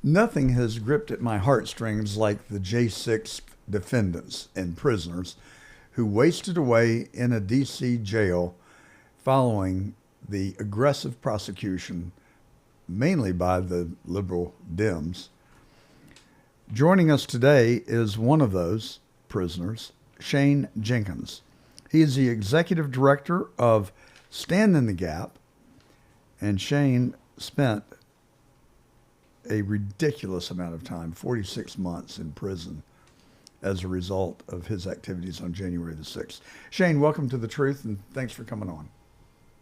Nothing has gripped at my heartstrings like the J6 defendants and prisoners who wasted away in a D.C. jail following the aggressive prosecution, mainly by the liberal Dems. Joining us today is one of those prisoners, Shane Jenkins. He is the executive director of Stand in the Gap, and Shane spent a ridiculous amount of time, 46 months in prison, as a result of his activities on January the 6th. Shane, welcome to The Truth, and thanks for coming on.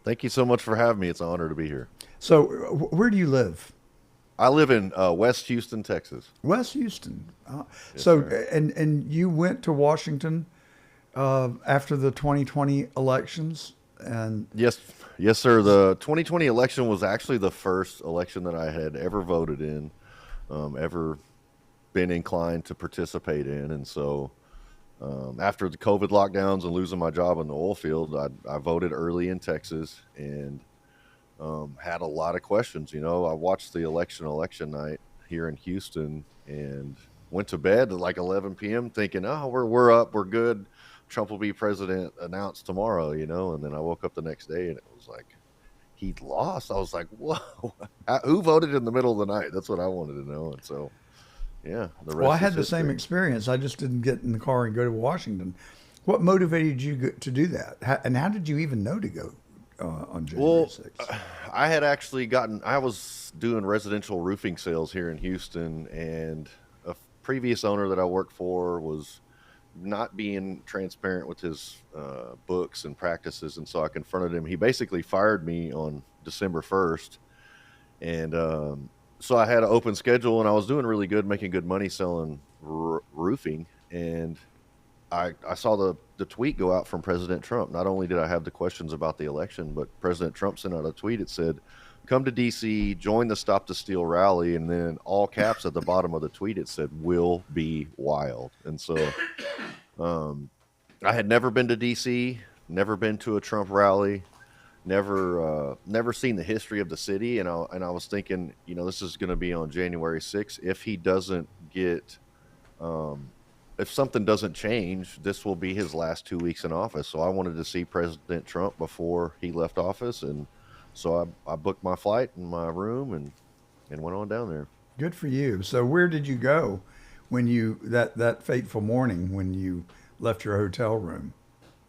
Thank you so much for having me. It's an honor to be here. So, where do you live? I live in West Houston, Texas. West Houston. Yes, So, sir. and you went to Washington after the 2020 elections, and Yes, yes, sir. The 2020 election was actually the first election that I had ever voted in, ever been inclined to participate in. And so after the COVID lockdowns and losing my job in the oil field, I voted early in Texas and had a lot of questions. I watched the election night here in Houston and went to bed at like 11 p.m. thinking, oh, we're up, we're good. Trump will be president announced tomorrow, and then I woke up the next day and it was like he'd lost. I was like, whoa, who voted in the middle of the night? That's what I wanted to know. And so, yeah, the well, I rest had is the same history. experience. I just didn't get in the car and go to Washington. What motivated you to do that? And how did you even know to go on January Well, 6th? I had actually I was doing residential roofing sales here in Houston, and a previous owner that I worked for was not being transparent with his books and practices. And so I confronted him. He basically fired me on December 1st. And so I had an open schedule and I was doing really good, making good money selling roofing. And I saw the tweet go out from President Trump. Not only did I have the questions about the election, but President Trump sent out a tweet. It said, come to DC, join the Stop the Steal rally. And then all caps at the bottom of the tweet, it said, will be wild. And so I had never been to DC, never been to a Trump rally, never seen the history of the city. And I was thinking, this is going to be on January 6th. If he doesn't get, if something doesn't change, this will be his last 2 weeks in office. So I wanted to see President Trump before he left office. And so I booked my flight and my room and went on down there. Good for you. So, where did you go when you that fateful morning when you left your hotel room?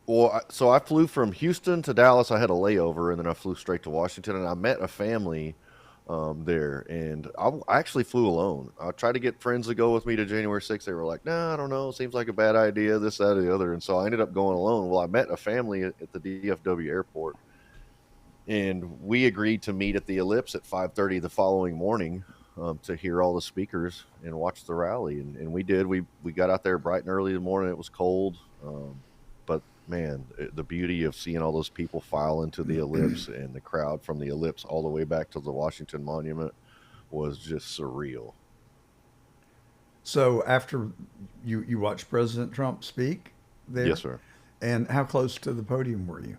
Well, so I flew from Houston to Dallas. I had a layover, and then I flew straight to Washington. And I met a family there, and I actually flew alone. I tried to get friends to go with me to January 6th. They were like, "No, I don't know. Seems like a bad idea. This, that, or the other." And so I ended up going alone. Well, I met a family at the DFW airport, and we agreed to meet at the Ellipse at 5:30 the following morning to hear all the speakers and watch the rally. And we did. We got out there bright and early in the morning. It was cold. But man, the beauty of seeing all those people file into the Ellipse and the crowd from the Ellipse all the way back to the Washington Monument was just surreal. So, after you watched President Trump speak there, Yes, sir. and how close to the podium were you?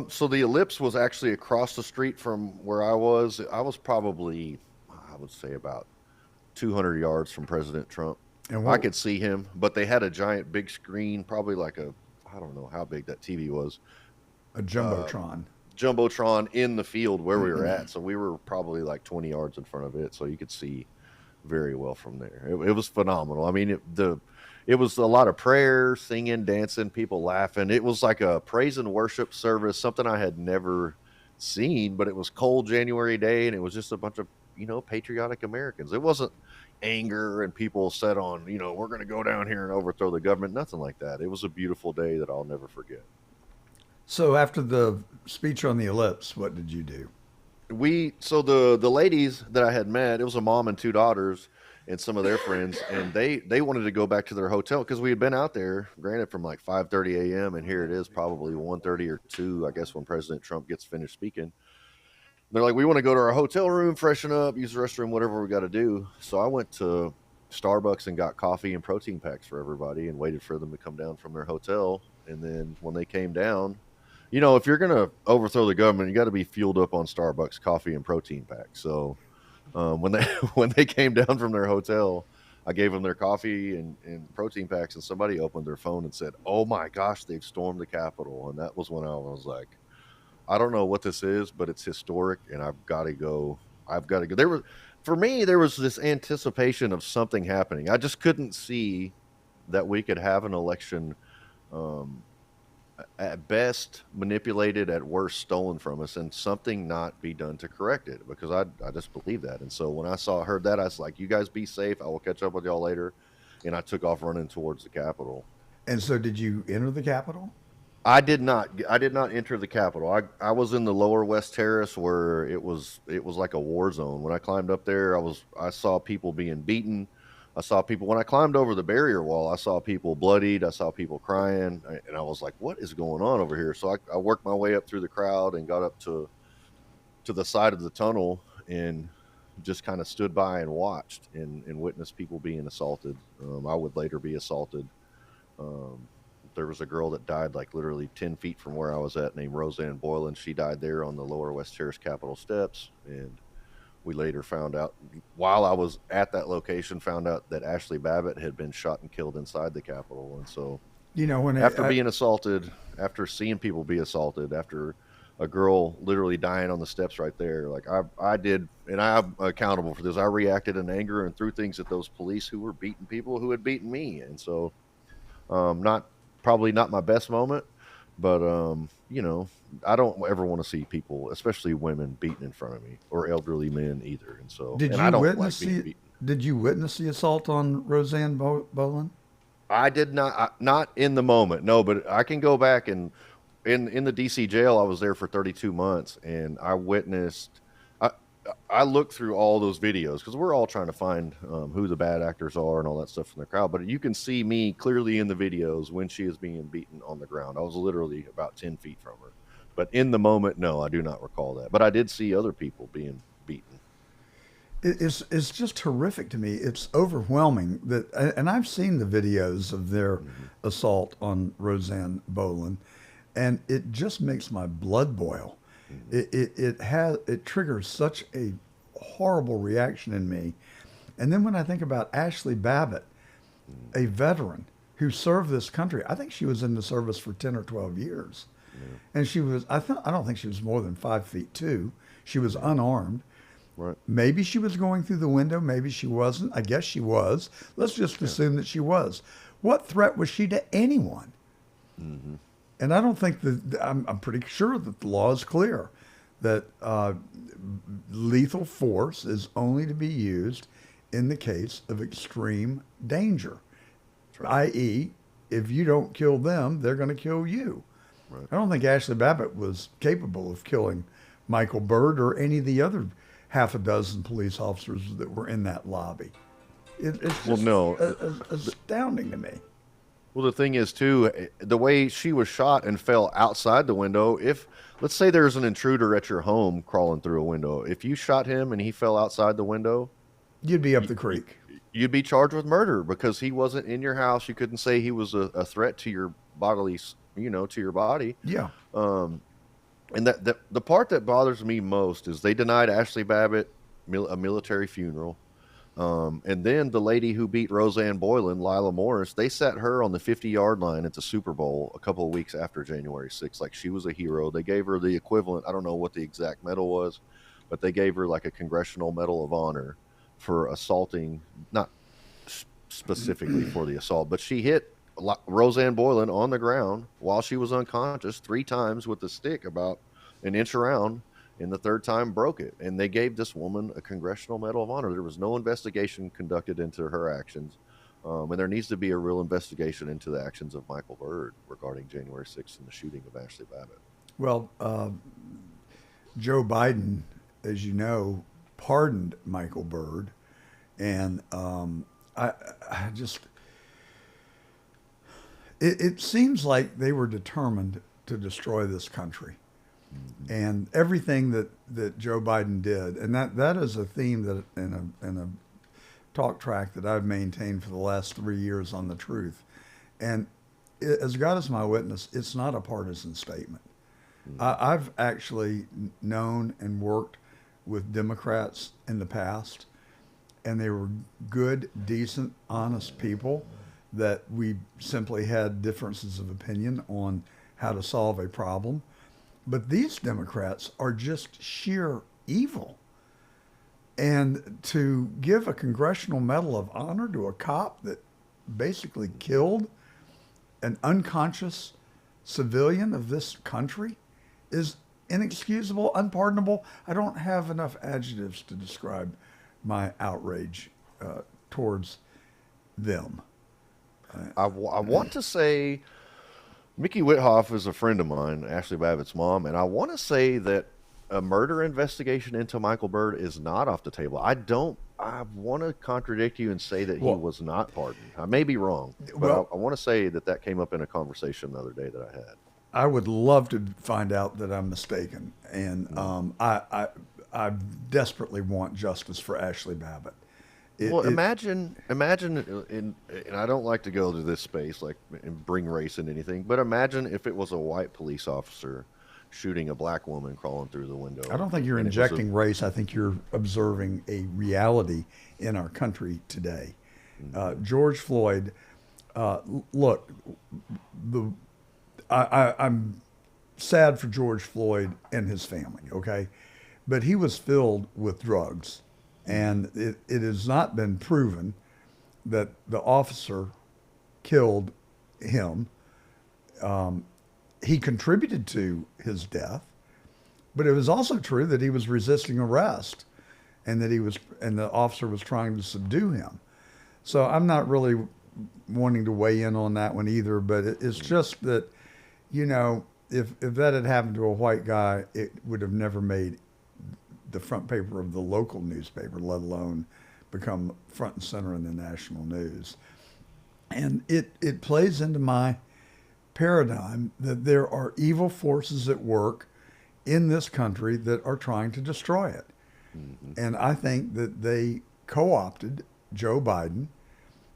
So the Ellipse was actually across the street from where I was. I was probably, I would say, about 200 yards from President Trump. And I what could see him, but they had a giant big screen, probably like I don't know how big that TV was, a uh, jumbotron? jumbotron in the field where we were at. So we were probably like 20 yards in front of it, so you could see very well from there. It was phenomenal. I mean, it was a lot of prayer, singing, dancing, people laughing. It was like a praise and worship service, something I had never seen. But it was cold January day, and it was just a bunch of patriotic Americans. It wasn't anger and people set on we're going to go down here and overthrow the government. Nothing like that. It was a beautiful day that I'll never forget. So, after the speech on the ellipse, what did you do? The ladies that I had met, it was a mom and two daughters and some of their friends, and they wanted to go back to their hotel because we had been out there, granted, from like 5:30 a.m. and here it is probably 1:30 or 2, I guess, when President Trump gets finished speaking. They're like, we want to go to our hotel room, freshen up, use the restroom, whatever we got to do. So I went to Starbucks and got coffee and protein packs for everybody and waited for them to come down from their hotel. And then when they came down, if you're going to overthrow the government, you got to be fueled up on Starbucks coffee and protein packs. So When they when they came down from their hotel, I gave them their coffee and protein packs, and somebody opened their phone and said, "Oh my gosh, they've stormed the Capitol!" And that was when I was like, "I don't know what this is, but it's historic, and I've got to go. I've got to go." For me, there was this anticipation of something happening. I just couldn't see that we could have an election. Um, at best manipulated, at worst stolen from us, and something not be done to correct it, because I just believe that. And so when I heard that, I was like, you guys be safe, I will catch up with y'all later. And I took off running towards the Capitol. And so, did you enter the Capitol? I did not enter the Capitol. I was in the lower West Terrace, where it was like a war zone. When I climbed up there, I saw people being beaten. I saw people when I climbed over the barrier wall. I saw people bloodied. I saw people crying, and I was like, "What is going on over here?" So I worked my way up through the crowd and got up to the side of the tunnel and just kind of stood by and watched and witnessed people being assaulted. I would later be assaulted. Um, there was a girl that died like literally 10 feet from where I was at, named Roseanne Boylan. She died there on the lower West Terrace Capitol steps, and we later found out, while I was at that location, found out that Ashley Babbitt had been shot and killed inside the Capitol. And so, You know, when after being assaulted, after seeing people be assaulted, after a girl literally dying on the steps right there, like I did, and I'm accountable for this. I reacted in anger and threw things at those police who were beating people who had beaten me. And so, not probably not my best moment, but I don't ever want to see people, especially women, beaten in front of me, or elderly men either. And so, did and you I don't like witness being the beaten. did you witness the assault on Roseanne Boland? I did not, not in the moment, no, but I can go back and in the DC jail, I was there for 32 months, and I witnessed. I I looked through all those videos, because we're all trying to find who the bad actors are and all that stuff from the crowd. But you can see me clearly in the videos when she is being beaten on the ground. I was literally about 10 feet from her. But in the moment, no, I do not recall that. But I did see other people being beaten. It's just horrific to me. It's overwhelming that, and I've seen the videos of their Hmm. assault on Roseanne Boland, and it just makes my blood boil. Hmm. It triggers such a horrible reaction in me. And then when I think about Ashley Babbitt, Hmm. a veteran who served this country, I think she was in the service for 10 or 12 years. Yeah. And I don't think she was more than 5 feet two. She was Yeah. unarmed. Right. Maybe she was going through the window. Maybe she wasn't. I guess she was. Let's just Yeah. assume that she was. What threat was she to anyone? Hmm. And I don't think that, I'm pretty sure that the law is clear that lethal force is only to be used in the case of extreme danger, That's right. i.e., if you don't kill them, they're going to kill you. Right. I don't think Ashley Babbitt was capable of killing Michael Byrd or any of the other half a dozen police officers that were in that lobby. It's Well, just no. astounding to me. Well, the thing is too, the way she was shot and fell outside the window. If let's say there's an intruder at your home crawling through a window, if you shot him and he fell outside the window, You'd be up you, the creek. you'd be charged with murder, because he wasn't in your house. You couldn't say he was a threat to your bodily, to your body. Yeah. Um, and the part that bothers me most is they denied Ashley Babbitt a military funeral. And then the lady who beat Roseanne Boylan, Lila Morris, they set her on the 50-yard line at the Super Bowl a couple of weeks after January 6th. Like, she was a hero. They gave her the equivalent. I don't know what the exact medal was, but they gave her like a Congressional Medal of Honor for assaulting, not specifically for the assault, but she hit Roseanne Boylan on the ground while she was unconscious 3 times with a stick about an inch around, and the third time broke it. And they gave this woman a Congressional Medal of Honor. There was no investigation conducted into her actions. And there needs to be a real investigation into the actions of Michael Byrd regarding January 6th and the shooting of Ashley Babbitt. Well, Joe Biden, as you know, pardoned Michael Byrd, and I just it seems like they were determined to destroy this country. Hmm. And everything that Joe Biden did, and that is a theme that in a talk track that I've maintained for the last 3 years on the truth. And as God is my witness, it's not a partisan statement. Hmm. I've actually known and worked with Democrats in the past, and they were good, decent, honest people that we simply had differences of opinion on how to solve a problem. But these Democrats are just sheer evil. And to give a Congressional Medal of Honor to a cop that basically killed an unconscious civilian of this country is inexcusable, unpardonable. I don't have enough adjectives to describe my outrage towards them. I want to say Mickey Whithoff is a friend of mine, Ashley Babbitt's mom, and I want to say that a murder investigation into Michael Byrd is not off the table. I want to contradict you and say that he was not pardoned. I may be wrong, but I want to say that came up in a conversation the other day that I had. I would love to find out that I'm mistaken, and I desperately want justice for Ashley Babbitt. Imagine, and I don't like to go to this space and bring race into anything, but imagine if it was a white police officer shooting a black woman crawling through the window. I don't think you're injecting race. I think you're observing a reality in our country today. George Floyd, look, I'm sad for George Floyd and his family, okay? But he was filled with drugs, and it has not been proven that the officer killed him. He contributed to his death, but it was also true that he was resisting arrest, and that the officer was trying to subdue him. So I'm not really wanting to weigh in on that one either, but it's just that, if that had happened to a white guy, it would have never made the front paper of the local newspaper, let alone become front and center in the national news. And it plays into my paradigm that there are evil forces at work in this country that are trying to destroy it. Mm-hmm. And I think that they co-opted Joe Biden.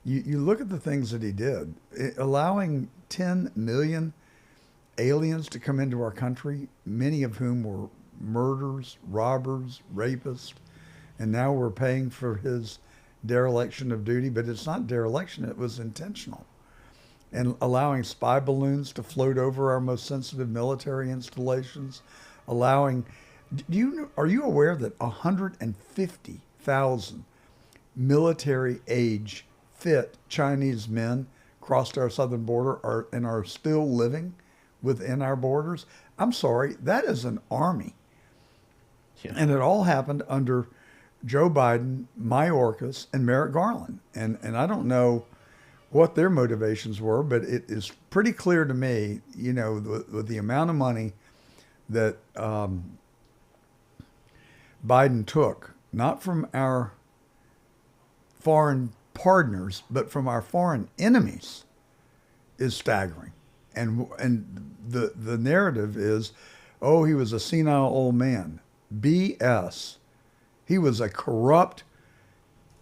You look at the things that he did, allowing 10 million aliens to come into our country, many of whom were murderers, robbers, rapists, and now we're paying for his dereliction of duty, but it's not dereliction, it was intentional. And allowing spy balloons to float over our most sensitive military installations, are you aware that 150,000 military age fit Chinese men crossed our southern border and are still living within our borders? I'm sorry, that is an army. Yeah. And it all happened under Joe Biden, Mayorkas, and Merrick Garland. And I don't know what their motivations were, but it is pretty clear to me, with the amount of money that Biden took, not from our foreign partners, but from our foreign enemies, is staggering. And the narrative is, oh, he was a senile old man. BS. He was a corrupt,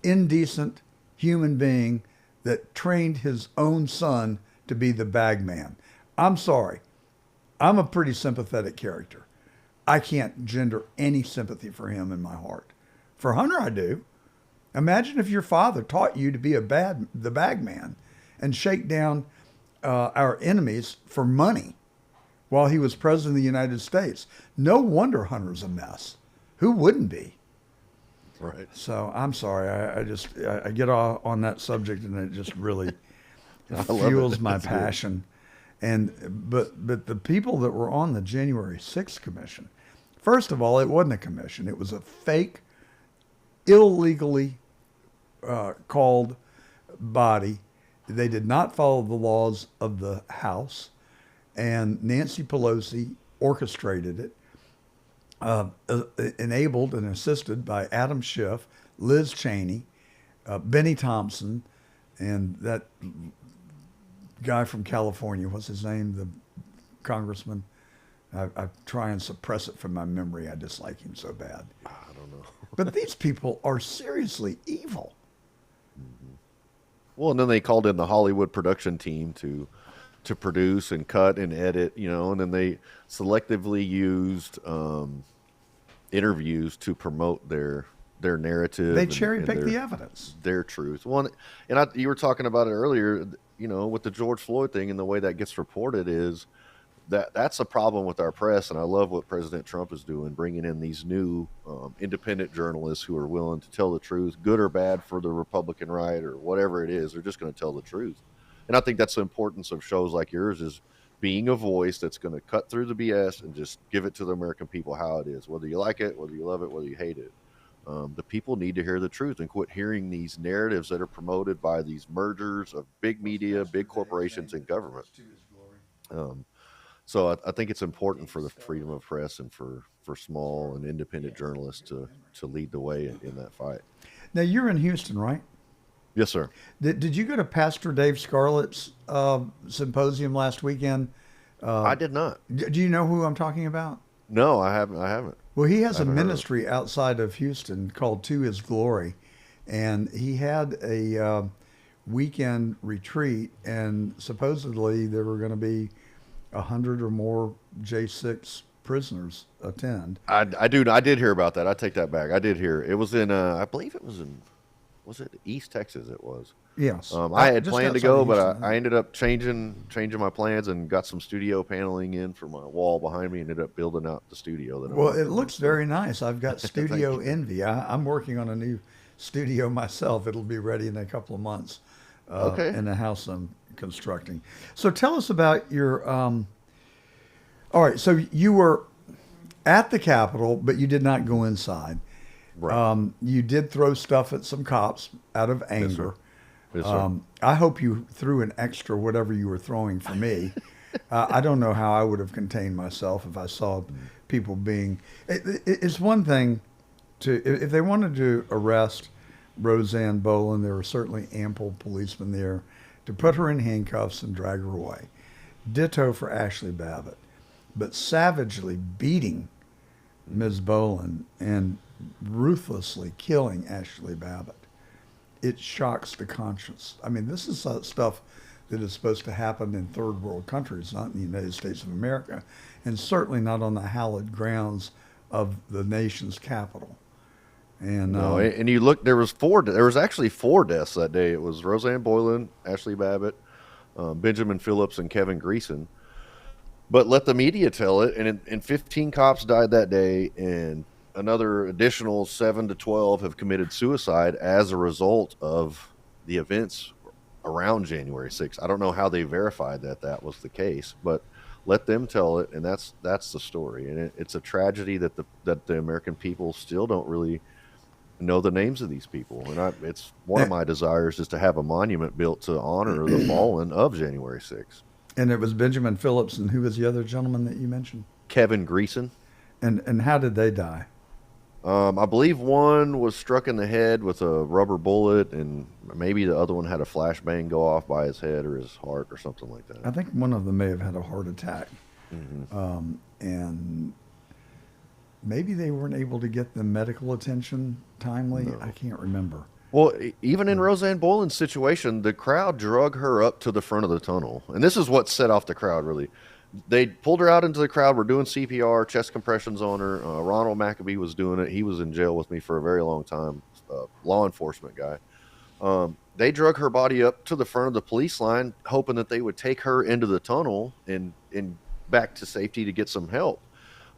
indecent human being that trained his own son to be the bag man. I'm sorry. I'm a pretty sympathetic character. I can't gender any sympathy for him in my heart. For Hunter, I do. Imagine if your father taught you to be the bag man and shake down our enemies for money while he was president of the United States. No wonder Hunter's a mess. Who wouldn't be? Right. So I'm sorry. I get off on that subject, and it just really fuels my passion. But the people that were on the January 6th commission, first of all, it wasn't a commission. It was a fake, illegally called body. They did not follow the laws of the House, and Nancy Pelosi orchestrated it. Enabled and assisted by Adam Schiff, Liz Cheney, Benny Thompson, and that guy from California, what's his name, the congressman? I try and suppress it from my memory. I dislike him so bad. I don't know. But these people are seriously evil. Mm-hmm. Well, and then they called in the Hollywood production team to produce and cut and edit, and then they selectively used interviews to promote their narrative. They cherry and pick the evidence. their truth. One, and you were talking about it earlier. With the George Floyd thing and the way that gets reported is that's a problem with our press. And I love what President Trump is doing, bringing in these new independent journalists who are willing to tell the truth, good or bad for the Republican right or whatever it is. They're just going to tell the truth. And I think that's the importance of shows like yours is being a voice that's going to cut through the BS and just give it to the American people how it is, whether you like it, whether you love it, whether you hate it. The people need to hear the truth and quit hearing these narratives that are promoted by these mergers of big media, big corporations, and government. So I think it's important for the freedom of press and for small and independent journalists to lead the way in that fight. Now, you're in Houston, right? Yes, sir. Did you go to Pastor Dave Scarlett's symposium last weekend? I did not. Do you know who I'm talking about? No, I haven't. Well, he has a ministry outside of Houston called To His Glory, and he had a weekend retreat, and supposedly there were going to be 100 or more J6 prisoners attend. I did hear about that. I take that back. I did hear it was in. I believe it was in. Was it East Texas? It was. Yes. I had planned to go, but I ended up changing my plans and got some studio paneling in for my wall behind me. And ended up building out the studio. Well, it looks very nice. I've got studio envy. I'm working on a new studio myself. It'll be ready in a couple of months. In the house I'm constructing. So tell us about your. All right. So you were at the Capitol, but you did not go inside. Right. You did throw stuff at some cops out of anger. Yes, sir. I hope you threw an extra whatever you were throwing for me. I don't know how I would have contained myself if I saw people being. It's one thing if they wanted to arrest Roseanne Boland, there were certainly ample policemen there to put her in handcuffs and drag her away. Ditto for Ashley Babbitt. But savagely beating Ms. Boland and ruthlessly killing Ashley Babbitt, it shocks the conscience. I mean, this is stuff that is supposed to happen in third world countries, not in the United States of America, and certainly not on the hallowed grounds of the nation's capital. And no, and you look, there was actually 4 deaths that day. It was Roseanne Boyland, Ashley Babbitt, Benjamin Phillips, and Kevin Greason. But let the media tell it, and 15 cops died that day, and another additional 7 to 12 have committed suicide as a result of the events around January 6th. I don't know how they verified that was the case, but let them tell it, and that's the story. And it's a tragedy that the American people still don't really know the names of these people. And it's one of my desires is to have a monument built to honor the fallen of January 6th. And it was Benjamin Phillips, and who was the other gentleman that you mentioned? Kevin Greason. And how did they die? I believe one was struck in the head with a rubber bullet, and maybe the other one had a flashbang go off by his head or his heart or something like that. I think one of them may have had a heart attack. Mm-hmm. And maybe they weren't able to get the medical attention timely. No. I can't remember. Well, even in Roseanne Boyland's situation, the crowd drug her up to the front of the tunnel. And this is what set off the crowd, really. They pulled her out into the crowd. We're doing CPR, chest compressions on her. Ronald McAbee was doing it. He was in jail with me for a very long time, law enforcement guy. They drug her body up to the front of the police line, hoping that they would take her into the tunnel and back to safety to get some help.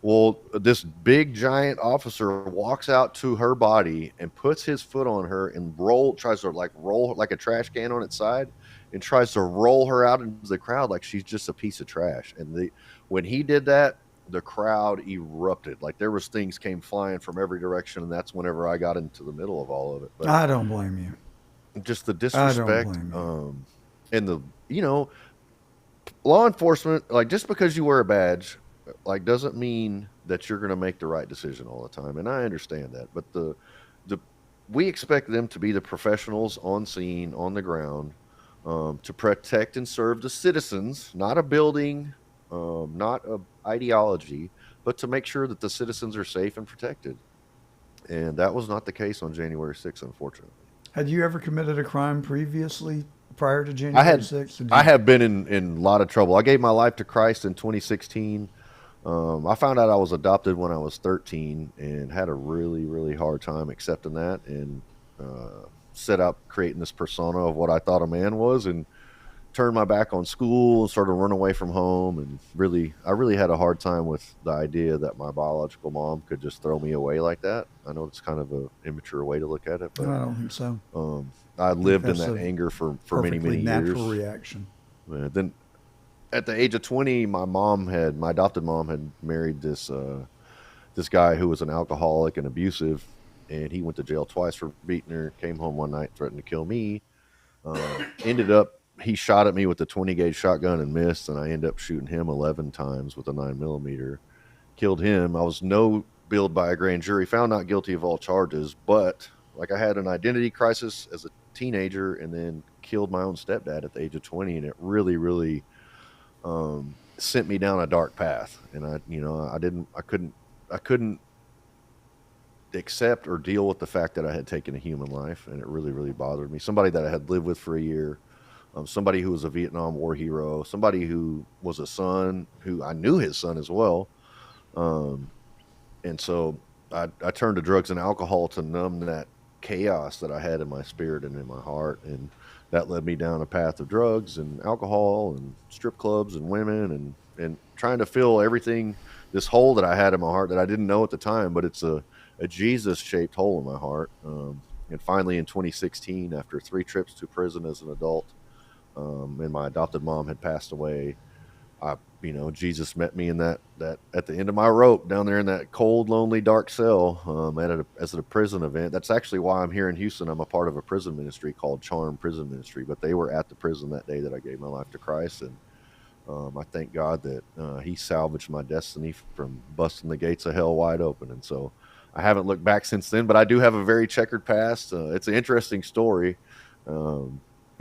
Well, this big giant officer walks out to her body and puts his foot on her and tries to roll like a trash can on its side and tries to roll her out into the crowd like she's just a piece of trash. And when he did that, the crowd erupted. Like there was things came flying from every direction, and that's whenever I got into the middle of all of it. But I don't blame you. Just the disrespect, I don't blame you. And law enforcement, like just because you wear a badge, like doesn't mean that you're going to make the right decision all the time. And I understand that, but we expect them to be the professionals on scene, on the ground, to protect and serve the citizens, not a building, not a ideology, but to make sure that the citizens are safe and protected. And that was not the case on January 6th, unfortunately. Had you ever committed a crime previously prior to January 6th? I have been in a lot of trouble. I gave my life to Christ in 2016. I found out I was adopted when I was 13 and had a really, really hard time accepting that, and set out creating this persona of what I thought a man was, and turned my back on school and started running away from home. And I really had a hard time with the idea that my biological mom could just throw me away like that. I know it's kind of a immature way to look at it, I but don't think so. I I think lived in that's that a anger for many, perfectly many natural years. reaction. Then at the age of 20, my adopted mom had married this guy who was an alcoholic and abusive, and he went to jail twice for beating her. Came home one night, threatened to kill me. Ended up he shot at me with a 20 gauge shotgun and missed, and I ended up shooting him 11 times with a 9mm. Killed him. I was no billed by a grand jury, found not guilty of all charges, but like I had an identity crisis as a teenager, and then killed my own stepdad at the age of 20, and it really, really sent me down a dark path. And I couldn't accept or deal with the fact that I had taken a human life, and it really, really bothered me. Somebody that I had lived with for a year, somebody who was a Vietnam War hero, somebody who was a son, who I knew his son as well. Um, and so I turned to drugs and alcohol to numb that chaos that I had in my spirit and in my heart. And that led me down a path of drugs and alcohol and strip clubs and women, and trying to fill everything, this hole that I had in my heart that I didn't know at the time, but it's a Jesus shaped hole in my heart. And finally in 2016, after 3 trips to prison as an adult, and my adopted mom had passed away, Jesus met me in that at the end of my rope down there in that cold, lonely, dark cell, as a prison event. That's actually why I'm here in Houston. I'm a part of a prison ministry called Charm Prison Ministry, but they were at the prison that day that I gave my life to Christ. And I thank God that he salvaged my destiny from busting the gates of hell wide open. And so I haven't looked back since then, but I do have a very checkered past. It's an interesting story.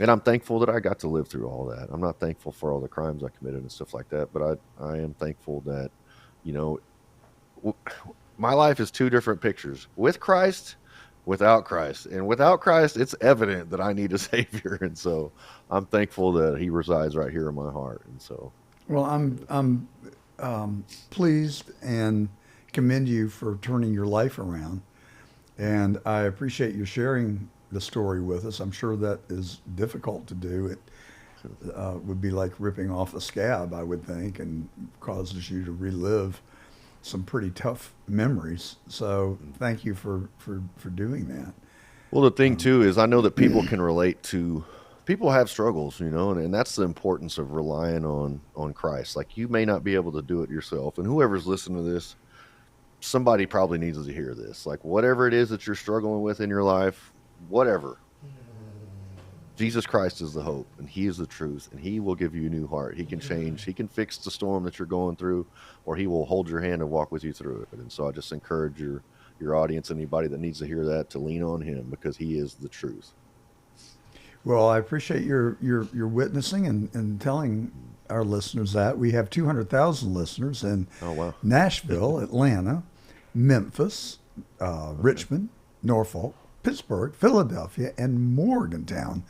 And I'm thankful that I got to live through all that. I'm not thankful for all the crimes I committed and stuff like that, but I am thankful that, you know, my life is 2 different pictures: with Christ, without Christ. And without Christ, it's evident that I need a Savior. And so I'm thankful that He resides right here in my heart. And so, Well, I'm pleased and commend you for turning your life around, and I appreciate you sharing the story with us. I'm sure that is difficult to do. It would be like ripping off a scab, I would think, and causes you to relive some pretty tough memories. So thank you for doing that. well, the thing too is I know that people can relate to, people have struggles, and that's the importance of relying on Christ. Like, you may not be able to do it yourself, and whoever's listening to this, somebody probably needs to hear this. Like, whatever it is that you're struggling with in your life, whatever, Jesus Christ is the hope, and He is the truth, and He will give you a new heart. He can change, He can fix the storm that you're going through, or He will hold your hand and walk with you through it. And so I just encourage your audience, anybody that needs to hear that, to lean on Him, because He is the truth. Well, I appreciate your witnessing and telling our listeners that. We have 200,000 listeners in Oh, wow. Nashville, Atlanta, Memphis, Richmond, Norfolk, Pittsburgh, Philadelphia, and Morgantown,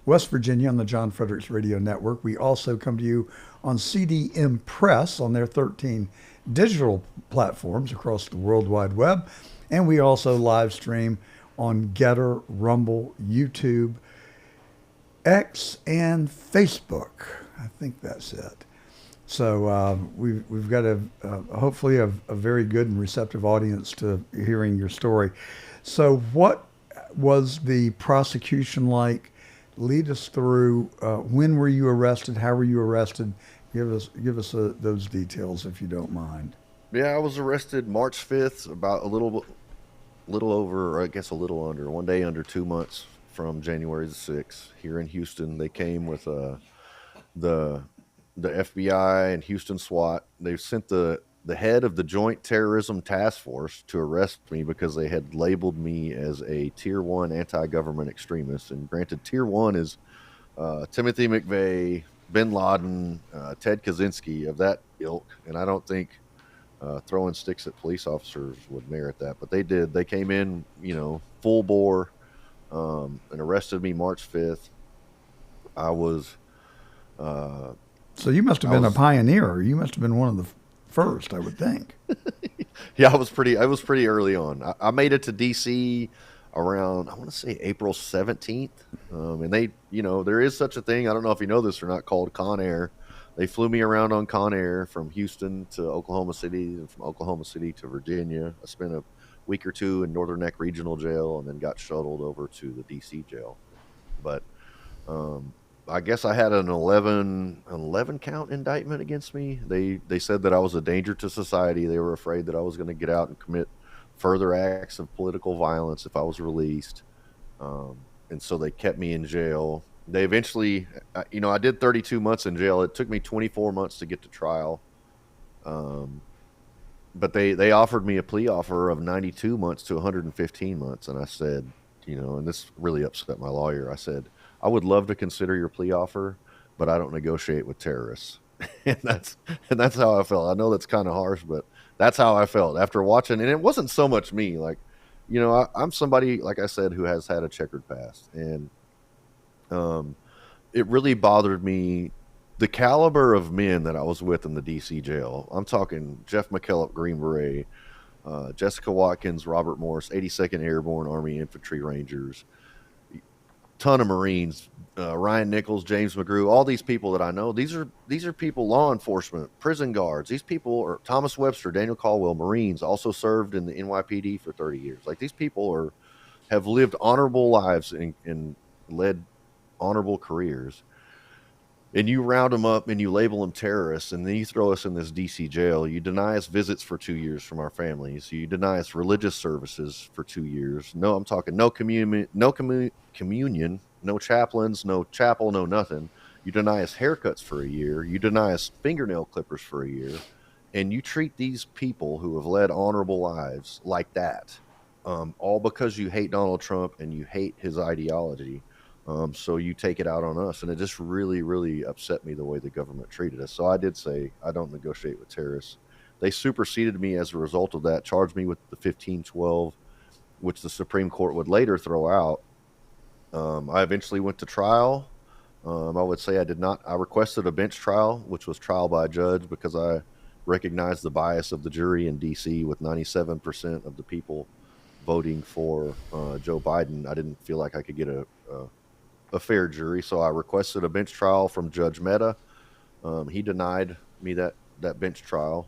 West Virginia, on the John Fredericks Radio Network. We also come to you on CDM Press on their 13 digital platforms across the World Wide Web. And we also live stream on Getter, Rumble, YouTube, X, and Facebook. I think that's it. So we've got hopefully a very good and receptive audience to hearing your story. So what was the prosecution like? Lead us through. When were you arrested? How were you arrested? Give us those details if you don't mind. Yeah, I was arrested March 5th, about a little over, or I guess a little under, one day under 2 months from January the 6th here in Houston. They came with the FBI and Houston SWAT. They sent the head of the Joint Terrorism Task Force to arrest me because they had labeled me as a Tier 1 anti-government extremist. And granted, Tier 1 is Timothy McVeigh, Bin Laden, Ted Kaczynski, of that ilk. And I don't think throwing sticks at police officers would merit that. But they did. They came in, full bore, and arrested me March 5th. I was... So you must have been a pioneer. You must have been one of the first, I would think. Yeah, I was pretty early on. I made it to DC around, I want to say April 17th. And there is such a thing. I don't know if you know this or not, called Con Air. They flew me around on Con Air from Houston to Oklahoma City and from Oklahoma City to Virginia. I spent a week or two in Northern Neck Regional Jail and then got shuttled over to the DC jail. But um, I guess I had an 11 count indictment against me. They said that I was a danger to society. They were afraid that I was going to get out and commit further acts of political violence if I was released. And so they kept me in jail. They eventually, I did 32 months in jail. It took me 24 months to get to trial. Um, but they offered me a plea offer of 92 months to 115 months. And I said, and this really upset my lawyer. I said, I would love to consider your plea offer, but I don't negotiate with terrorists. and that's and that's how I felt. I know that's kind of harsh, but that's how I felt after watching. And it wasn't so much me. Like, I'm somebody, like I said, who has had a checkered past, and um, it really bothered me the caliber of men that I was with in the DC jail. I'm talking Jeff McKellop, Green Beret, Jessica Watkins, Robert Morris, 82nd Airborne Army Infantry Rangers, ton of Marines, Ryan Nichols, James McGrew, all these people that I know. These are people, law enforcement, prison guards. These people are Thomas Webster, Daniel Caldwell, Marines, also served in the NYPD for 30 years. Like, these people have lived honorable lives and led honorable careers, and you round them up and you label them terrorists, and then you throw us in this DC jail. You deny us visits for 2 years from our families. You deny us religious services for 2 years. No, I'm talking no communion, no chaplains, no chapel, no nothing. You deny us haircuts for a year. You deny us fingernail clippers for a year, and you treat these people who have led honorable lives like that, all because you hate Donald Trump and you hate his ideology. So you take it out on us, and it just really, really upset me the way the government treated us. So I did say I don't negotiate with terrorists. They superseded me as a result of that, charged me with the 1512, which the Supreme Court would later throw out. I eventually went to trial. I would say I did not. I requested a bench trial, which was trial by a judge, because I recognized the bias of the jury in D.C. with 97% of the people voting for Joe Biden. I didn't feel like I could get a fair jury, so I requested a bench trial from Judge Mehta. He denied me that bench trial.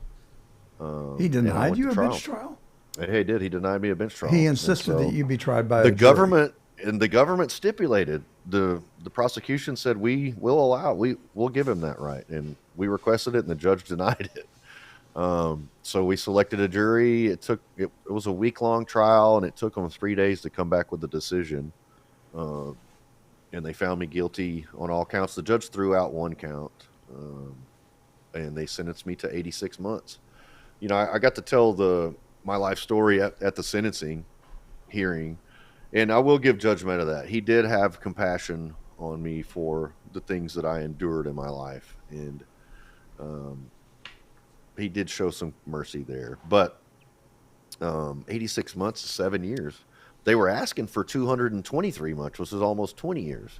He And I denied went you to a bench trial. trial? He did. He denied me a bench He trial, and insisted that so you be tried by the a jury. government stipulated, the prosecution said, we'll give him that right, and we requested it, and the judge denied it. So we selected a jury. It was a week-long trial, and it took them 3 days to come back with a decision. Uh, and they found me guilty on all counts. The judge threw out one count, um, and they sentenced me to 86 months. I got to tell my life story at the sentencing hearing, and I will give Judge Mehta that. He did have compassion on me for the things that I endured in my life, and um, he did show some mercy there. But 86 months is 7 years. They were asking for 223 months, which is almost 20 years.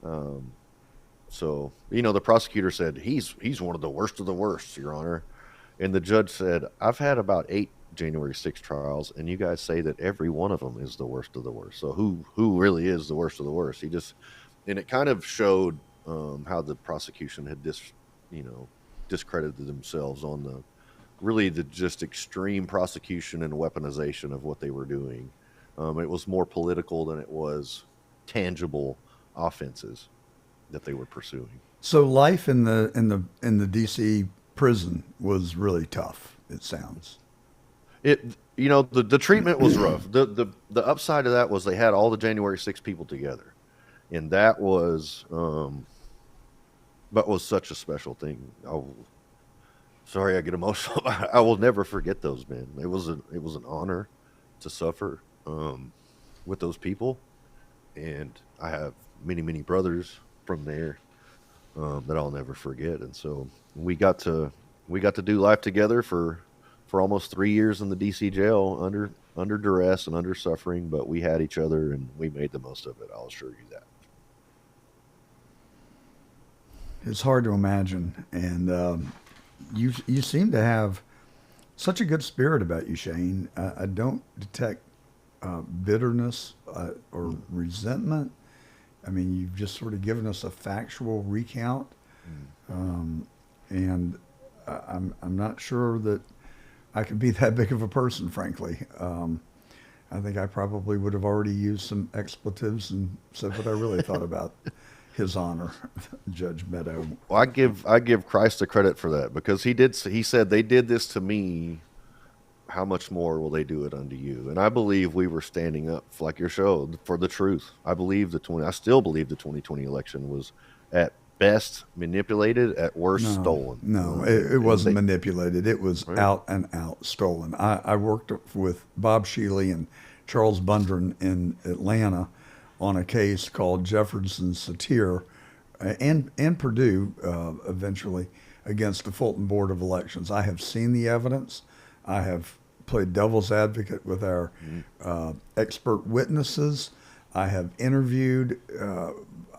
Um, so, the prosecutor said, he's one of the worst of the worst, Your Honor. And the judge said, I've had about 8 January 6th trials, and you guys say that every one of them is the worst of the worst. So who really is the worst of the worst? And it kind of showed how the prosecution had you know, discredited themselves on the just extreme prosecution and weaponization of what they were doing. It was more political than it was tangible offenses that they were pursuing. So life in the DC prison was really tough, it sounds. The treatment was rough. The upside of that was they had all the January 6th people together, and that was such a special thing. Sorry, I get emotional. I will never forget those men. It was an honor to suffer with those people, and I have many, many brothers from there that I'll never forget. And so we got to do life together for almost 3 years in the DC jail under duress and under suffering, but we had each other and we made the most of it. I'll assure you that. It's hard to imagine. And you seem to have such a good spirit about you, Shane. I don't detect bitterness or resentment. I mean, you've just sort of given us a factual recount, and I'm not sure that I could be that big of a person, frankly. I think I probably would have already used some expletives and said what I really thought about His Honor, Judge Meadow. Well, I give Christ the credit for that, because he said, they did this to me, how much more will they do it unto you? And I believe we were standing up, like your show, for the truth. I still believe the 2020 election was at best manipulated, at worst stolen. No, it wasn't manipulated. It was out and out stolen. I worked with Bob Shealy and Charles Bundren in Atlanta on a case called Jefferson Satir and Purdue eventually against the Fulton Board of Elections. I have seen the evidence. I have played devil's advocate with our expert witnesses. I have interviewed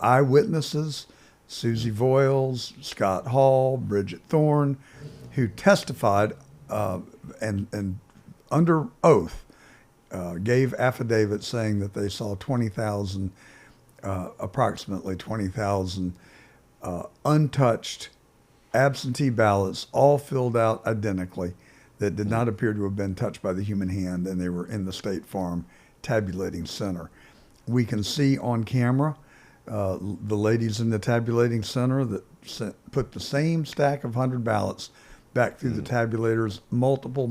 eyewitnesses, Susie Voiles, Scott Hall, Bridget Thorne, who testified and under oath gave affidavits saying that they saw 20,000, approximately 20,000 untouched absentee ballots, all filled out identically, that did not appear to have been touched by the human hand, and they were in the State Farm tabulating center. We can see on camera the ladies in the tabulating center that put the same stack of 100 ballots back through the tabulators multiple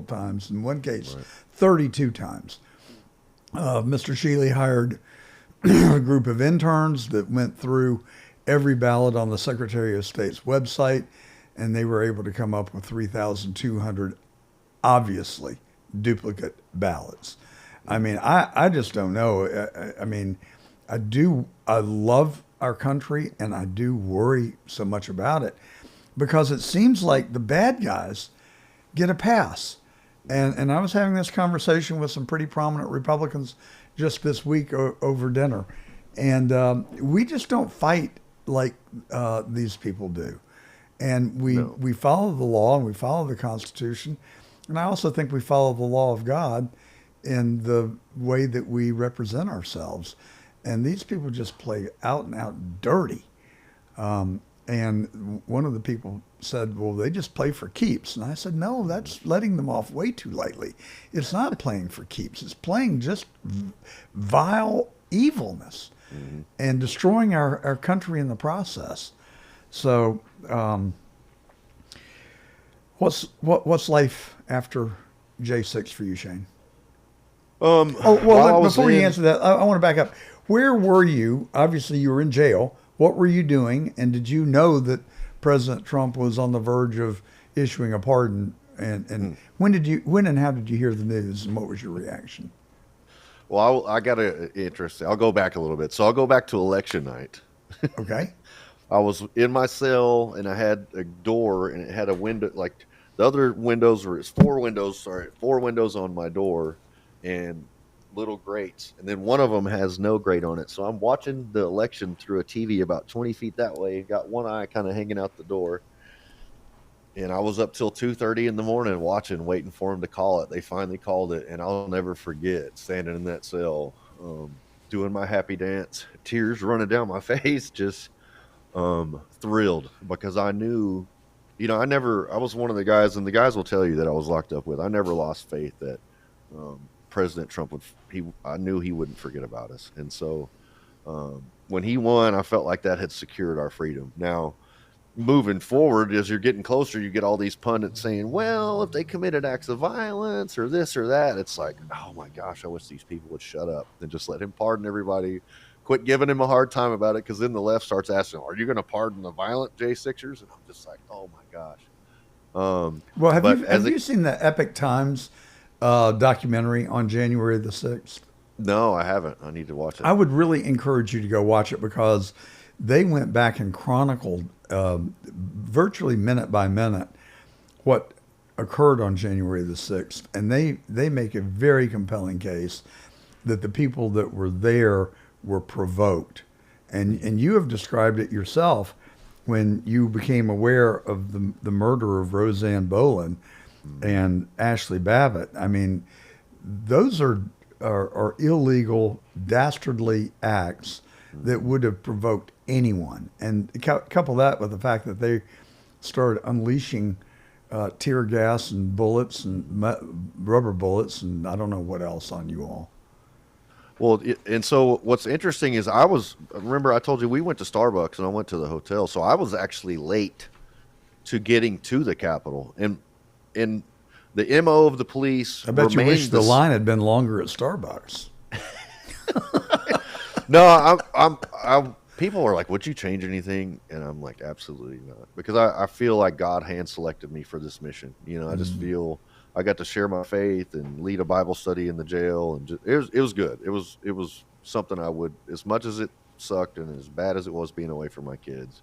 times. In one case, 32 times. Mr. Shealy hired a group of interns that went through every ballot on the Secretary of State's website, and they were able to come up with 3,200 obviously duplicate ballots. I mean, I just don't know. I mean, I love our country, and I do worry so much about it, because it seems like the bad guys get a pass. And I was having this conversation with some pretty prominent Republicans just this week over dinner. And we just don't fight like these people do. And we follow the law, and we follow the Constitution. And I also think we follow the law of God in the way that we represent ourselves. And these people just play out and out dirty. And one of the people said, well, they just play for keeps. And I said, no, that's letting them off way too lightly. It's not playing for keeps. It's playing just vile evilness and destroying our country in the process. So what's life after J6 for you, Shane? Before you answer that, I want to back up. Where were you? Obviously, you were in jail. What were you doing? And did you know that President Trump was on the verge of issuing a pardon? And when and how did you hear the news? And what was your reaction? Well, I got interesting. I'll go back a little bit. So I'll go back to election night. Okay. I was in my cell, and I had a door, and it had a window. Like the other windows were, four windows on my door, and little grates, and then one of them has no grate on it. So I'm watching the election through a TV about 20 feet that way, got one eye kind of hanging out the door, and I was up till 2:30 in the morning waiting for them to call it. They finally called it, and I'll never forget standing in that cell, doing my happy dance, tears running down my face, just thrilled, because I knew, I was one of the guys, and the guys will tell you that I was locked up with. I never lost faith that President Trump I knew he wouldn't forget about us. And so when he won, I felt like that had secured our freedom. Now, moving forward, as you're getting closer, you get all these pundits saying, well, if they committed acts of violence or this or that, it's like, oh my gosh, I wish these people would shut up and just let him pardon everybody. Quit giving him a hard time about it, because then the left starts asking, are you going to pardon the violent J6ers? And I'm just like, oh my gosh. Well, have you seen the Epic Times documentary on January the 6th? No, I haven't. I need to watch it. I would really encourage you to go watch it, because they went back and chronicled virtually minute by minute what occurred on January the 6th. And they make a very compelling case that the people that were there were provoked. And you have described it yourself when you became aware of the murder of Roseanne Boland and Ashley Babbitt. I mean, those are illegal, dastardly acts that would have provoked anyone. And couple that with the fact that they started unleashing tear gas and bullets and rubber bullets and I don't know what else on you all. Well, and so what's interesting is remember I told you we went to Starbucks and I went to the hotel. So I was actually late to getting to the Capitol. And the MO of the police I bet you wish the remained line had been longer at Starbucks. No, people are like, would you change anything? And I'm like, absolutely not. Because I feel like God hand selected me for this mission. You know, I just feel I got to share my faith and lead a Bible study in the jail. And it was good. It was something I would, as much as it sucked and as bad as it was being away from my kids,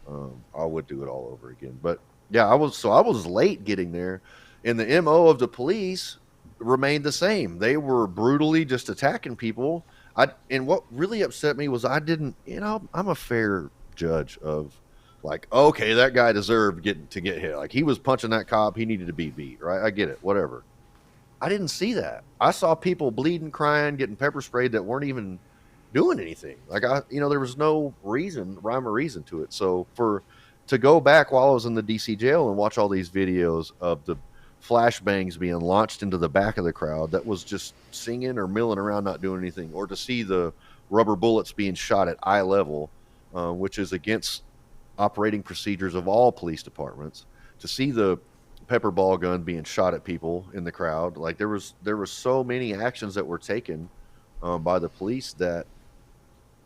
I would do it all over again. But yeah, I was late getting there. And the MO of the police remained the same. They were brutally just attacking people. And what really upset me was I didn't, I'm a fair judge of like, okay, that guy deserved to get hit. Like he was punching that cop. He needed to be beat, right? I get it, whatever. I didn't see that. I saw people bleeding, crying, getting pepper sprayed that weren't even doing anything. Like there was no rhyme or reason to it. So to go back while I was in the DC jail and watch all these videos of the flashbangs being launched into the back of the crowd that was just singing or milling around not doing anything, or to see the rubber bullets being shot at eye level, which is against operating procedures of all police departments, to see the pepper ball gun being shot at people in the crowd. Like there was so many actions that were taken by the police that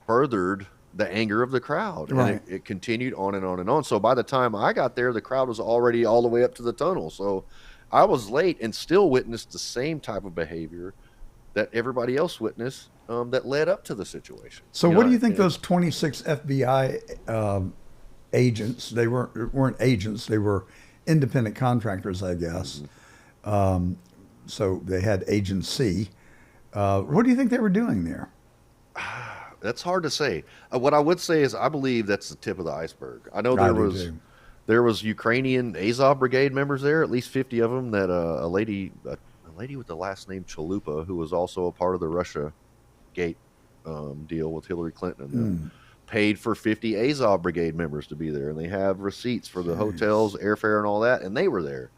furthered the anger of the crowd, Right. and it continued on and on and on. So by the time I got there, the crowd was already all the way up to the tunnel. So I was late and still witnessed the same type of behavior that everybody else witnessed that led up to the situation. So what do you think those 26 FBI agents, they weren't agents, they were independent contractors, I guess. So they had agency. What do you think they were doing there? That's hard to say. What I would say is I believe that's the tip of the iceberg. I know there was Ukrainian Azov Brigade members there, at least 50 of them. That a lady with the last name Chalupa, who was also a part of the Russia Gate deal with Hillary Clinton, and them, paid for 50 Azov Brigade members to be there, and they have receipts for the hotels, airfare, and all that, and they were there.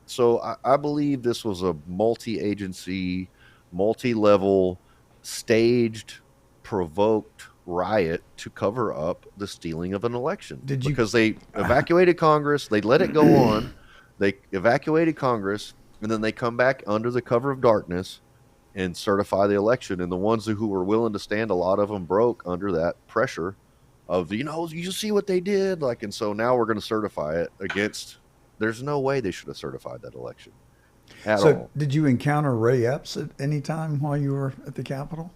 So I believe this was a multi-agency, multi-level, staged, provoked riot to cover up the stealing of an election. Because they evacuated Congress, they let it go on, they evacuated Congress, and then they come back under the cover of darkness and certify the election. And the ones who were willing to stand, a lot of them broke under that pressure of, you see what they did. And so now we're going to certify it against, there's no way they should have certified that election at all. Did you encounter Ray Epps at any time while you were at the Capitol?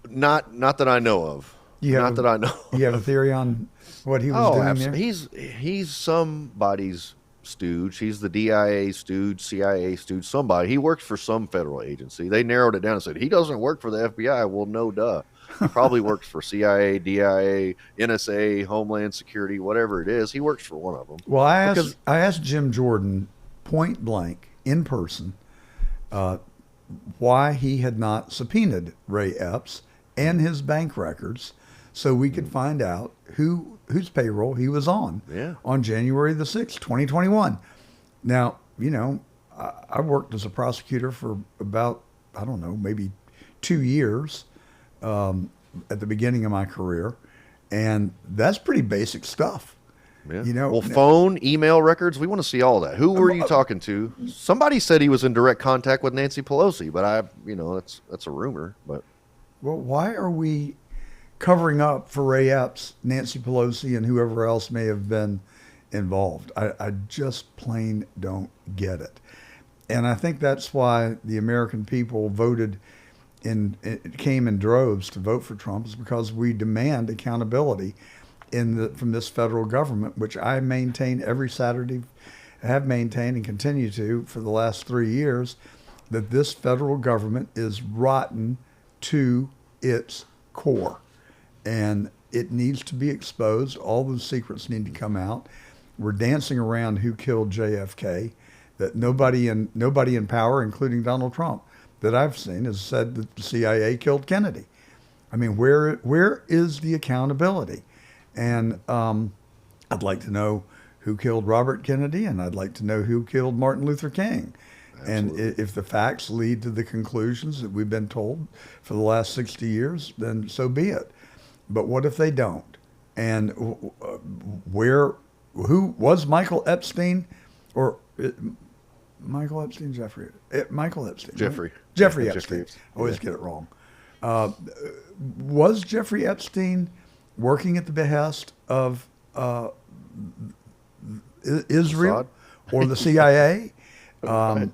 Not that I know of. That I know. You have a theory on what he was doing there? He's somebody's stooge. He's the DIA stooge, CIA stooge, somebody. He works for some federal agency. They narrowed it down and said, he doesn't work for the FBI. Well, no, duh. He probably works for CIA, DIA, NSA, Homeland Security, whatever it is. He works for one of them. Well, I asked Jim Jordan point blank in person why he had not subpoenaed Ray Epps and his bank records so we could find out whose payroll he was on January the 6th, 2021. Now, I worked as a prosecutor for about, I don't know, maybe 2 years at the beginning of my career, and that's pretty basic stuff. Yeah. Well, phone, email records, we want to see all that. Who were you talking to? Somebody said he was in direct contact with Nancy Pelosi, but that's a rumor. But well, why are we covering up for Ray Epps, Nancy Pelosi, and whoever else may have been involved? I just plain don't get it. And I think that's why the American people it came in droves to vote for Trump, is because we demand accountability from this federal government, which I maintain every Saturday, have maintained and continue to for the last 3 years, that this federal government is rotten to its core. And it needs to be exposed. All the secrets need to come out. We're dancing around who killed JFK. That nobody in power, including Donald Trump, that I've seen, has said that the CIA killed Kennedy. I mean, where is the accountability? And I'd like to know who killed Robert Kennedy, and I'd like to know who killed Martin Luther King. Absolutely. And if the facts lead to the conclusions that we've been told for the last 60 years, then so be it. But what if they don't? And who was Michael Epstein, or Michael Epstein, Michael Epstein, Jeffrey. right? Jeffrey Yeah, Epstein. Jeffrey. I always get it wrong. Was Jeffrey Epstein working at the behest of Israel Mossad? or the CIA? Right.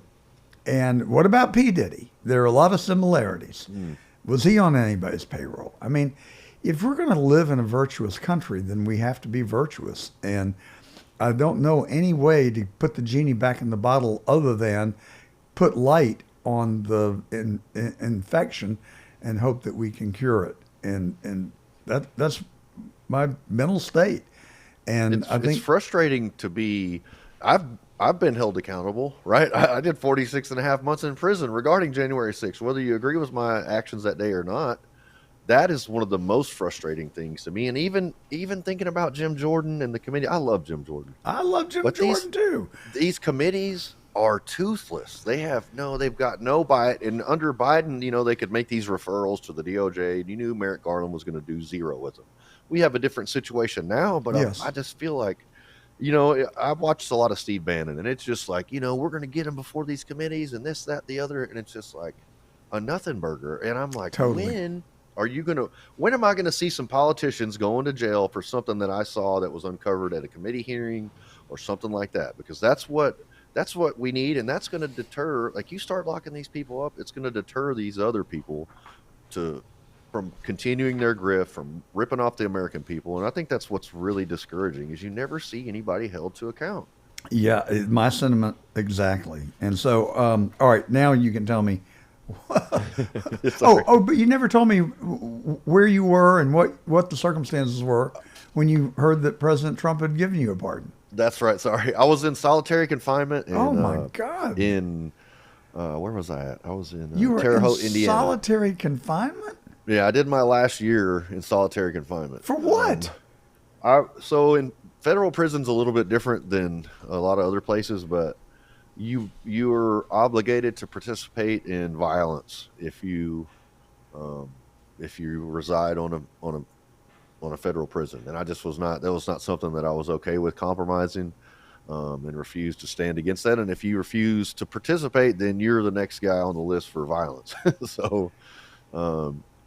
And what about P. Diddy? There are a lot of similarities. Was he on anybody's payroll? I mean, if we're going to live in a virtuous country, then we have to be virtuous. And I don't know any way to put the genie back in the bottle other than put light on the infection and hope that we can cure it. And that's my mental state. And I think it's frustrating to be. I've been held accountable, right? I did 46 and a half months in prison regarding January 6th. Whether you agree with my actions that day or not, that is one of the most frustrating things to me. And even thinking about Jim Jordan and the committee, I love Jim Jordan. I love Jim But Jordan too. These committees are toothless. They've got no bite. And under Biden, they could make these referrals to the DOJ. And you knew Merrick Garland was going to do zero with them. We have a different situation now, but Yes. I just feel like, I've watched a lot of Steve Bannon, and it's just like, we're going to get him before these committees and this, that, the other. And it's just like a nothing burger. And I'm like, Totally. when am I going to see some politicians going to jail for something that I saw that was uncovered at a committee hearing or something like that? Because that's what we need. And that's going to deter, like, you start locking these people up, it's going to deter these other people from continuing their grift, from ripping off the American people. And I think that's what's really discouraging is you never see anybody held to account. Yeah, my sentiment exactly. And so, all right, now you can tell me. But you never told me where you were and what the circumstances were when you heard that President Trump had given you a pardon. That's right. Sorry, I was in solitary confinement. Oh my God! Where was I at? I was in you were Terre Haute, in Indiana. Solitary confinement? Yeah, I did my last year in solitary confinement. For what? So in federal prison's a little bit different than a lot of other places, but you're obligated to participate in violence if you reside on a federal prison. And I just that was not something that I was okay with compromising, and refused to stand against that. And if you refuse to participate, then you're the next guy on the list for violence. So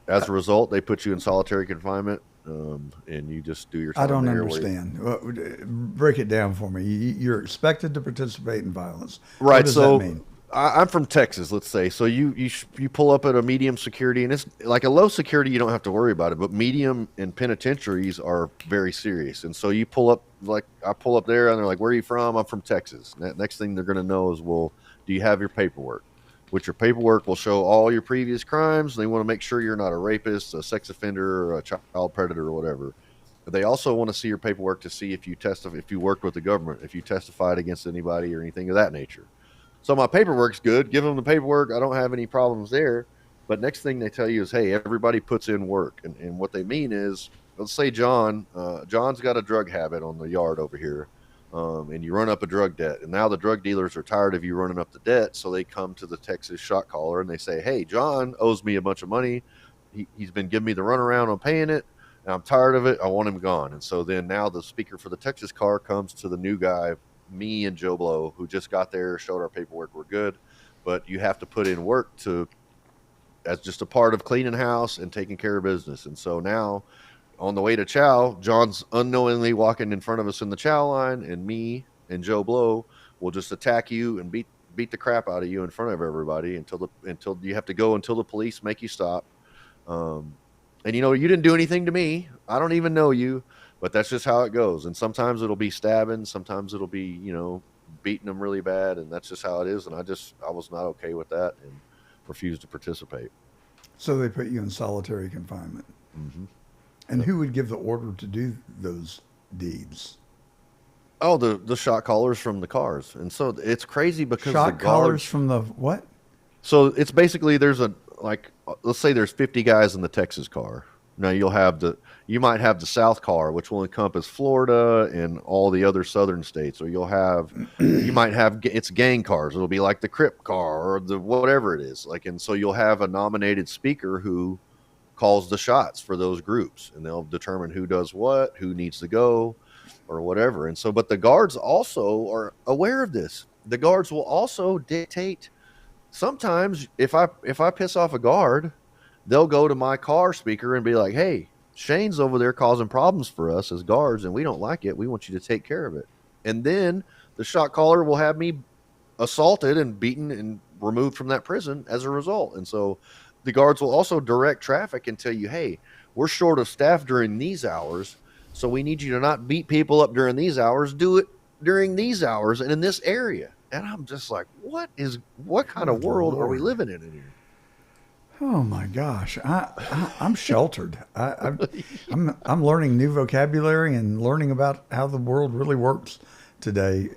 as a result, they put you in solitary confinement, and you just do your time. I don't there understand. Break it down for me. You're expected to participate in violence. Right. What does that mean? I'm from Texas, let's say. So you pull up at a medium security, and it's like a low security, you don't have to worry about it. But medium and penitentiaries are very serious. And so you pull up, like I pull up there, and they're like, "Where are you from?" "I'm from Texas." Next thing they're going to know is, "Well, do you have your paperwork?" Which your paperwork will show all your previous crimes. They want to make sure you're not a rapist, a sex offender, or a child predator, or whatever. But they also want to see your paperwork to see if you worked with the government, if you testified against anybody or anything of that nature. So my paperwork's good. Give them the paperwork. I don't have any problems there. But next thing they tell you is, hey, everybody puts in work. And what they mean is, let's say John's got a drug habit on the yard over here. And you run up a drug debt. And now the drug dealers are tired of you running up the debt. So they come to the Texas shot caller and they say, hey, John owes me a bunch of money. He's been giving me the runaround on paying it. And I'm tired of it. I want him gone. And so then now the speaker for the Texas car comes to the new guy, me and Joe Blow, who just got there, showed our paperwork, we're good. But you have to put in work as just a part of cleaning house and taking care of business. And so now on the way to chow, John's unknowingly walking in front of us in the chow line, and me and Joe Blow will just attack you and beat the crap out of you in front of everybody until you have to go until the police make you stop. And you didn't do anything to me. I don't even know you, but that's just how it goes. And sometimes it'll be stabbing, sometimes it'll be, beating them really bad, and that's just how it is. And I was not okay with that and refused to participate. So they put you in solitary confinement. Mm-hmm. And who would give the order to do those deeds? Oh, the shot callers from the cars, and so it's crazy because the Shot callers guards. from the what? So it's basically there's a like let's say there's 50 guys in the Texas car. Now you might have the South car, which will encompass Florida and all the other southern states, or you might have it's gang cars. It'll be like the Crip car or the whatever it is. Like, and so you'll have a nominated speaker who calls the shots for those groups, and they'll determine who does what, who needs to go, or whatever. And so, but the guards also are aware of this. The guards will also dictate. Sometimes if I piss off a guard, they'll go to my car speaker and be like, "Hey, Shane's over there causing problems for us as guards, and we don't like it. We want you to take care of it." And then the shot caller will have me assaulted and beaten and removed from that prison as a result. And so the guards will also direct traffic and tell you, "Hey, we're short of staff during these hours, so we need you to not beat people up during these hours. Do it during these hours and in this area." And I'm just like, what kind of Good world are we Lord. living in here? Oh my gosh, I'm sheltered. I'm learning new vocabulary and learning about how the world really works today.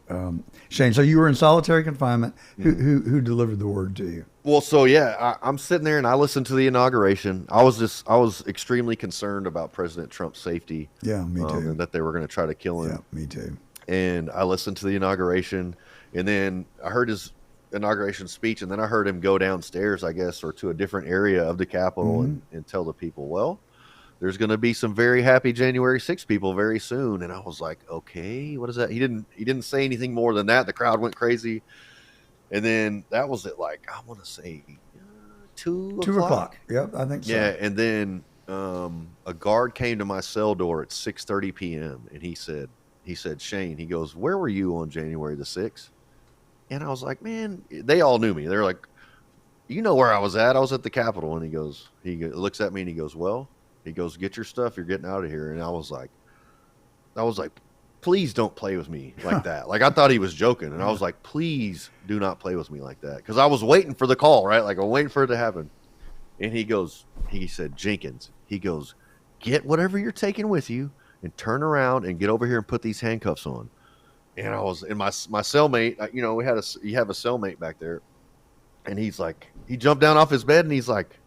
Shane, so you were in solitary confinement. Who delivered the word to you? Well, so yeah, I'm sitting there and I listened to the inauguration. I was extremely concerned about President Trump's safety. Yeah, me too. And that they were going to try to kill him. Yeah, me too. And I listened to the inauguration, and then I heard his inauguration speech, and then I heard him go downstairs, I guess, or to a different area of the Capitol and tell the people, well, there's going to be some very happy January 6th people very soon. And I was like, okay, what is that? He didn't say anything more than that. The crowd went crazy. And then that was at like, I want to say 2 2 o'clock. Yep, I think so. Yeah. And then a guard came to my cell door at 6:30 p.m. and he said, Shane, he goes, where were you on January the 6th? And I was like, man, they all knew me. They're like, you know where I was at. I was at the Capitol. And he looks at me and he goes, well, get your stuff. You're getting out of here. And I was like, please don't play with me like that. Like, I thought he was joking. And I was like, please do not play with me like that. Cause I was waiting for the call, right? Like, I'm waiting for it to happen. And he said, Jenkins, he goes, get whatever you're taking with you and turn around and get over here and put these handcuffs on. And I was in my cellmate, you know, you have a cellmate back there, and he's like, he jumped down off his bed and he's like,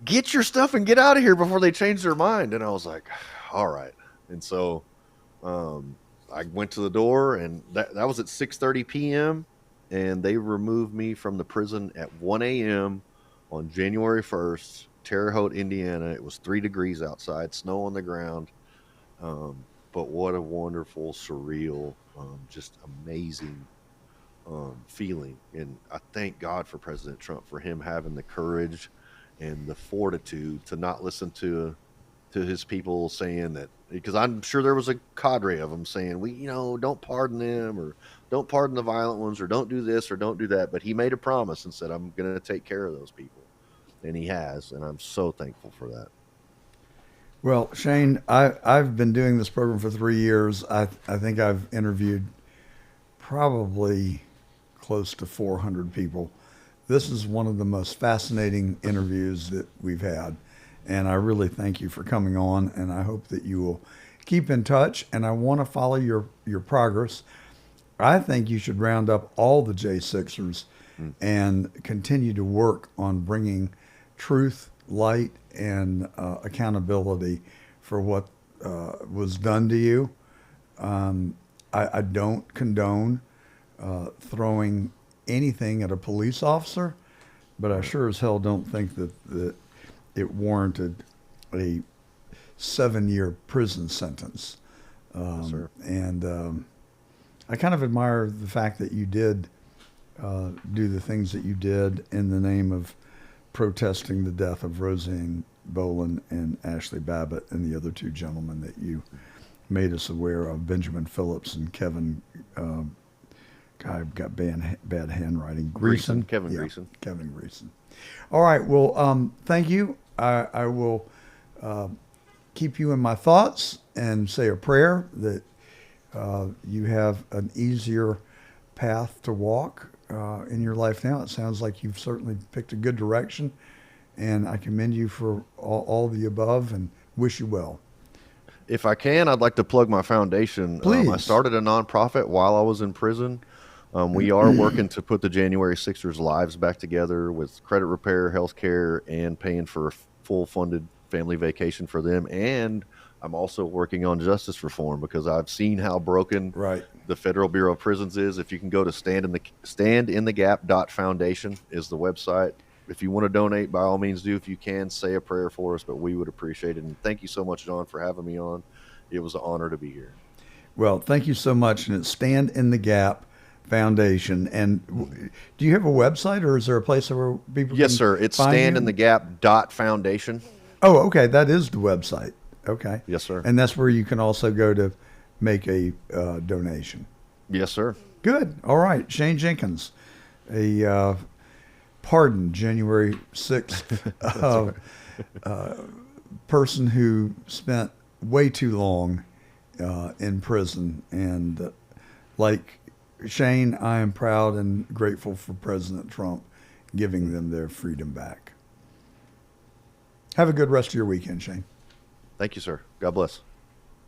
get your stuff and get out of here before they change their mind. And I was like, all right. And so, I went to the door, and that was at 6:30 p.m. and they removed me from the prison at 1 a.m. on January 1st, Terre Haute, Indiana. It was 3 degrees outside, snow on the ground. But what a wonderful, surreal, just amazing feeling. And I thank God for President Trump, for him having the courage and the fortitude to not listen to his people saying that, because I'm sure there was a cadre of them saying, don't pardon them, or don't pardon the violent ones, or don't do this or don't do that. But he made a promise and said, I'm going to take care of those people. And he has. And I'm so thankful for that. Well, Shane, I've been doing this program for 3 years. I think I've interviewed probably close to 400 people. This is one of the most fascinating interviews that we've had. And I really thank you for coming on, and I hope that you will keep in touch, and I want to follow your progress. I think you should round up all the J6ers and continue to work on bringing truth, light, and accountability for what was done to you. I don't condone throwing anything at a police officer, but I sure as hell don't think that it warranted a 7-year prison sentence. Yes, sir. And I kind of admire the fact that you did do the things that you did in the name of protesting the death of Roseanne Boland and Ashley Babbitt and the other 2 gentlemen that you made us aware of, Benjamin Phillips and Kevin, guy got bad handwriting. Greason? Kevin Greason. Kevin Greason. All right. Well, thank you. I will keep you in my thoughts and say a prayer that you have an easier path to walk in your life now. It sounds like you've certainly picked a good direction, and I commend you for all the above and wish you well. If I can, I'd like to plug my foundation. Please. I started a nonprofit while I was in prison. We are working to put the January Sixers lives back together with credit repair, health care, and paying for a full funded family vacation for them. And I'm also working on justice reform because I've seen how broken Right. the Federal Bureau of Prisons is. If you can go to standinthegap.foundation is the website. If you want to donate, by all means do. If you can, say a prayer for us, but we would appreciate it. And thank you so much, John, for having me on. It was an honor to be here. Well, thank you so much. And it's Stand in the Gap Foundation. And do you have a website, or is there a place where people Yes, can sir. It's find you? standinthegap.foundation. Oh, okay. That is the website. Okay. Yes, sir. And that's where you can also go to make a donation. Yes, sir. Good. All right. Shane Jenkins, a pardoned January 6th person who spent way too long in prison. And like Shane, I am proud and grateful for President Trump giving them their freedom back. Have a good rest of your weekend, Shane. Thank you, sir. God bless.